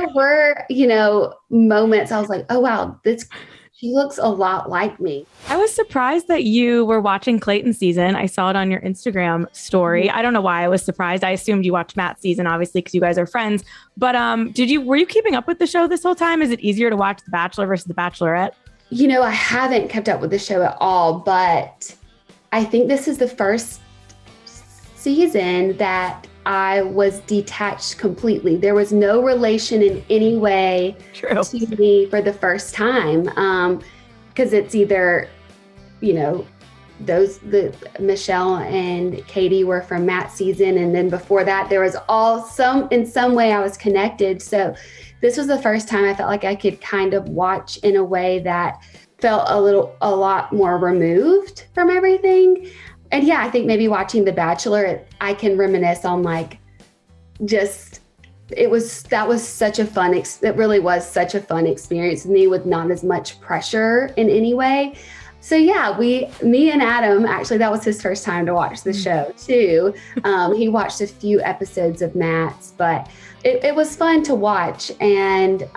there were, moments I was like, oh, wow, she looks a lot like me. I was surprised that you were watching Clayton's season. I saw it on your Instagram story. I don't know why I was surprised. I assumed you watched Matt's season, obviously, because you guys are friends. But were you keeping up with the show this whole time? Is it easier to watch The Bachelor versus The Bachelorette? I haven't kept up with the show at all, but I think this is the first season that I was detached completely. There was no relation in any way to me for the first time. Because it's either, the Michelle and Katie were from Matt's season. And then before that, there was in some way I was connected. So this was the first time I felt like I could kind of watch in a way that felt a lot more removed from everything. And yeah, I think maybe watching The Bachelor, I can reminisce on it was such a fun, it really was such a fun experience with me with not as much pressure in any way. So yeah, me and Adam, actually that was his first time to watch the show too. He watched a few episodes of Matt's, but it was fun to watch. And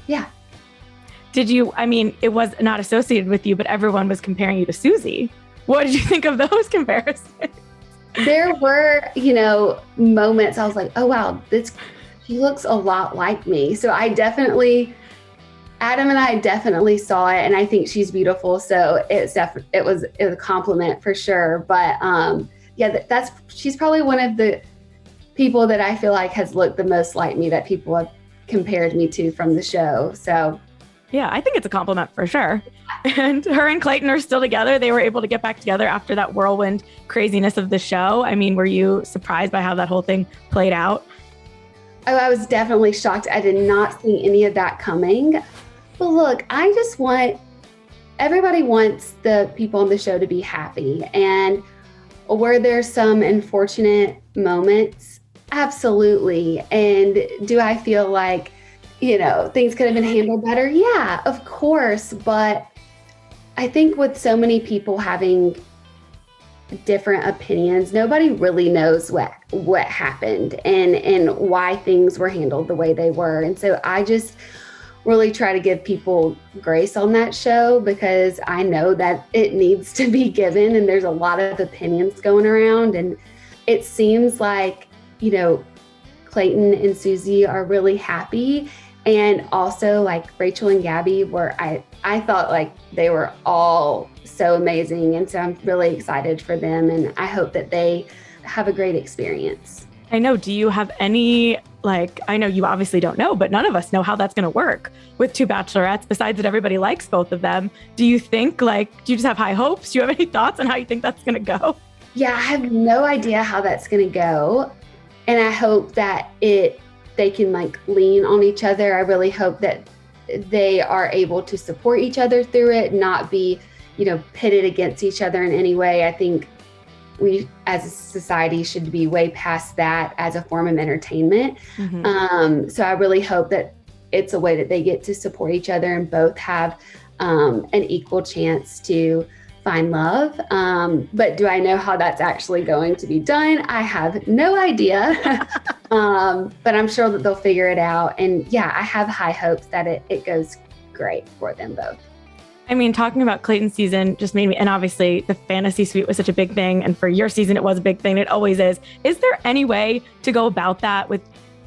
yeah. It was not associated with you, but everyone was comparing you to Susie. What did you think of those comparisons? There were, moments I was like, oh, wow, she looks a lot like me. So Adam and I definitely saw it, and I think she's beautiful. So it was a compliment for sure. But she's probably one of the people that I feel like has looked the most like me that people have compared me to from the show. So yeah, I think it's a compliment for sure. And her and Clayton are still together. They were able to get back together after that whirlwind craziness of the show. I mean, were you surprised by how that whole thing played out? Oh, I was definitely shocked. I did not see any of that coming. But look, everybody wants the people on the show to be happy. And were there some unfortunate moments? Absolutely. And do I feel like things could have been handled better? Yeah, of course. But I think with so many people having different opinions, nobody really knows what happened and why things were handled the way they were. And so I just really try to give people grace on that show because I know that it needs to be given, and there's a lot of opinions going around. And it seems like, Clayton and Susie are really happy. And also like Rachel and Gabby I thought like they were all so amazing. And so I'm really excited for them. And I hope that they have a great experience. I know. Do you have any, I know you obviously don't know, but none of us know how that's going to work with two bachelorettes, besides that everybody likes both of them. Do you think do you just have high hopes? Do you have any thoughts on how you think that's going to go? Yeah, I have no idea how that's going to go. And I hope that they can lean on each other. I really hope that they are able to support each other through it, not be, pitted against each other in any way. I think we as a society should be way past that as a form of entertainment. Mm-hmm. So I really hope that it's a way that they get to support each other and both have an equal chance to find love. But do I know how that's actually going to be done? I have no idea. But I'm sure that they'll figure it out. And yeah, I have high hopes that it goes great for them both. I mean, talking about Clayton's season just made me, and obviously the fantasy suite was such a big thing. And for your season, it was a big thing. It always is. Is there any way to go about that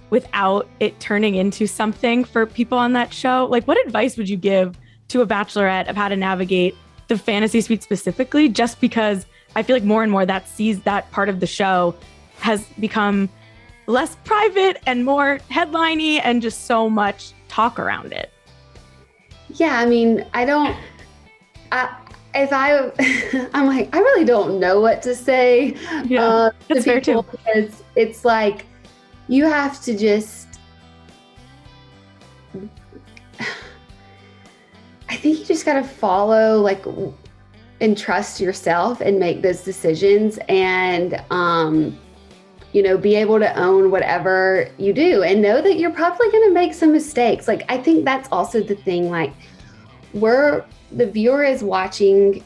without it turning into something for people on that show? What advice would you give to a bachelorette of how to navigate the fantasy suite specifically? Just because I feel like more and more that part of the show has become less private and more headliney and just so much talk around it. Yeah, I mean, I'm like, I really don't know what to say. Yeah, that's fair too. Because it's like, you have to just, I think you just got to follow and trust yourself and make those decisions and, be able to own whatever you do and know that you're probably going to make some mistakes. I think that's also the thing, the viewer is watching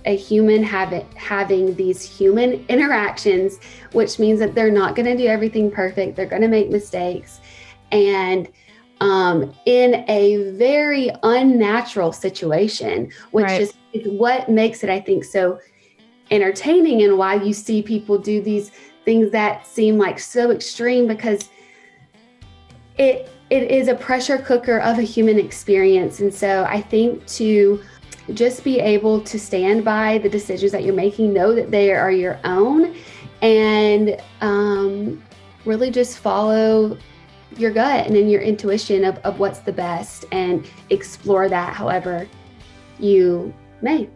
a human having these human interactions, which means that they're not going to do everything perfect. They're going to make mistakes. and in a very unnatural situation, which Right. is what makes it, I think, so entertaining, and why you see people do these things that seem like so extreme, because it is a pressure cooker of a human experience. And so I think to just be able to stand by the decisions that you're making, know that they are your own, and really just follow your gut and then your intuition of what's the best, and explore that however you may.